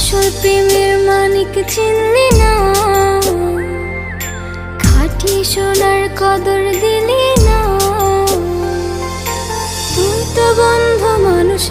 আসল প্রেমের মানিক চিনলি না, খাঁটি সোনার কদর দিলি না। তুই তো বন্ধু মানুষ